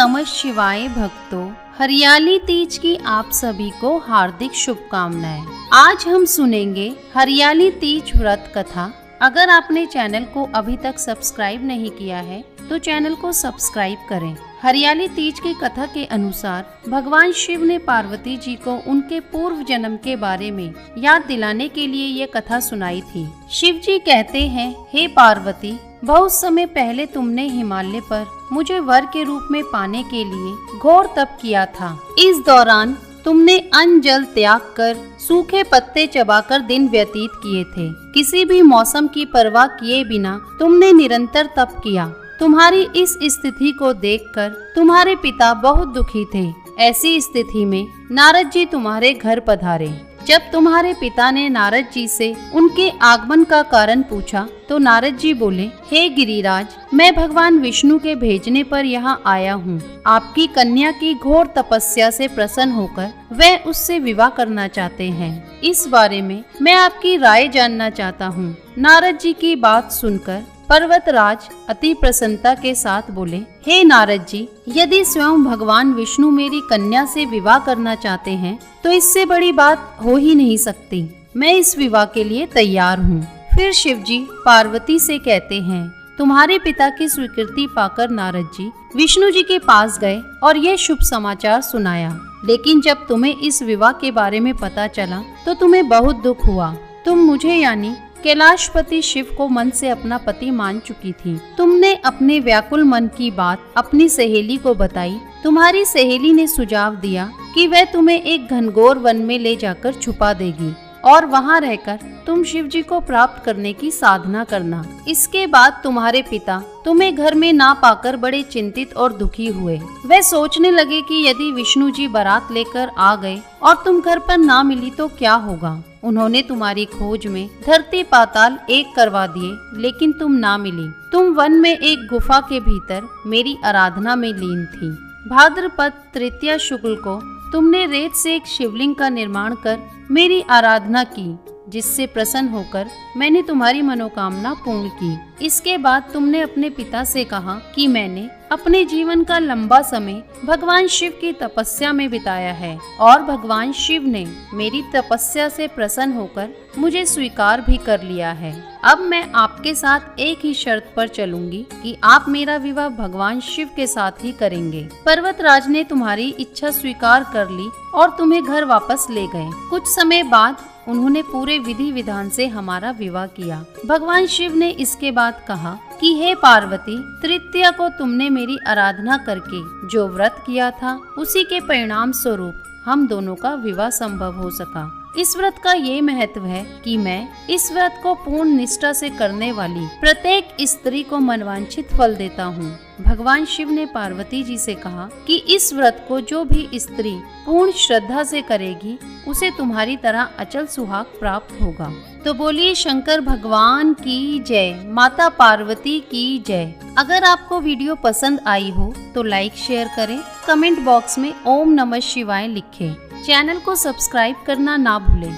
नमः शिवाय भक्तों, हरियाली तीज की आप सभी को हार्दिक शुभकामनाएं। आज हम सुनेंगे हरियाली तीज व्रत कथा। अगर आपने चैनल को अभी तक सब्सक्राइब नहीं किया है तो चैनल को सब्सक्राइब करें। हरियाली तीज की कथा के अनुसार भगवान शिव ने पार्वती जी को उनके पूर्व जन्म के बारे में याद दिलाने के लिए ये कथा सुनाई थी। शिव जी कहते हैं, हे पार्वती, बहुत समय पहले तुमने हिमालय पर मुझे वर के रूप में पाने के लिए घोर तप किया था। इस दौरान तुमने अन्न जल त्याग कर सूखे पत्ते चबाकर दिन व्यतीत किए थे। किसी भी मौसम की परवाह किए बिना तुमने निरंतर तप किया। तुम्हारी इस स्थिति को देखकर तुम्हारे पिता बहुत दुखी थे। ऐसी स्थिति में नारद जी तुम्हारे घर पधारे। जब तुम्हारे पिता ने नारद जी से उनके आगमन का कारण पूछा तो नारद जी बोले, हे गिरिराज, मैं भगवान विष्णु के भेजने पर यहाँ आया हूँ। आपकी कन्या की घोर तपस्या से प्रसन्न होकर वह उससे विवाह करना चाहते हैं। इस बारे में मैं आपकी राय जानना चाहता हूँ। नारद जी की बात सुनकर पर्वतराज अति प्रसन्नता के साथ बोले, हे नारद जी, यदि स्वयं भगवान विष्णु मेरी कन्या से विवाह करना चाहते हैं तो इससे बड़ी बात हो ही नहीं सकती। मैं इस विवाह के लिए तैयार हूँ। फिर शिव जी पार्वती से कहते हैं, तुम्हारे पिता की स्वीकृति पाकर नारद जी विष्णु जी के पास गए और यह शुभ समाचार सुनाया। लेकिन जब तुम्हें इस विवाह के बारे में पता चला तो तुम्हें बहुत दुख हुआ। तुम मुझे यानी कैलाशपति शिव को मन से अपना पति मान चुकी थी। तुमने अपने व्याकुल मन की बात अपनी सहेली को बताई। तुम्हारी सहेली ने सुझाव दिया कि वह तुम्हें एक घनघोर वन में ले जाकर छुपा देगी और वहां रहकर तुम शिव जी को प्राप्त करने की साधना करना। इसके बाद तुम्हारे पिता तुम्हें घर में ना पाकर बड़े चिंतित और दुखी हुए। वे सोचने लगे कि यदि विष्णु जी बारात लेकर आ गए और तुम घर पर ना मिली तो क्या होगा। उन्होंने तुम्हारी खोज में धरती पाताल एक करवा दिए, लेकिन तुम ना मिली। तुम वन में एक गुफा के भीतर मेरी आराधना में लीन थी। भाद्रपद तृतीया शुक्ल को तुमने रेत से एक शिवलिंग का निर्माण कर मेरी आराधना की, जिससे प्रसन्न होकर मैंने तुम्हारी मनोकामना पूर्ण की। इसके बाद तुमने अपने पिता से कहा कि मैंने अपने जीवन का लंबा समय भगवान शिव की तपस्या में बिताया है और भगवान शिव ने मेरी तपस्या से प्रसन्न होकर मुझे स्वीकार भी कर लिया है। अब मैं आपके साथ एक ही शर्त पर चलूंगी कि आप मेरा विवाह भगवान शिव के साथ ही करेंगे। पर्वतराज ने तुम्हारी इच्छा स्वीकार कर ली और तुम्हें घर वापस ले गए। कुछ समय बाद उन्होंने पूरे विधि विधान से हमारा विवाह किया। भगवान शिव ने इसके बाद कहा कि हे पार्वती, तृतीया को तुमने मेरी आराधना करके जो व्रत किया था उसी के परिणाम स्वरूप हम दोनों का विवाह संभव हो सका। इस व्रत का ये महत्व है कि मैं इस व्रत को पूर्ण निष्ठा से करने वाली प्रत्येक स्त्री को मनवांछित फल देता हूँ। भगवान शिव ने पार्वती जी से कहा कि इस व्रत को जो भी स्त्री पूर्ण श्रद्धा से करेगी उसे तुम्हारी तरह अचल सुहाग प्राप्त होगा। तो बोलिए शंकर भगवान की जय, माता पार्वती की जय। अगर आपको वीडियो पसंद आई हो तो लाइक शेयर करें, कमेंट बॉक्स में ओम नमः शिवाय लिखें। चैनल को सब्सक्राइब करना ना भूलें।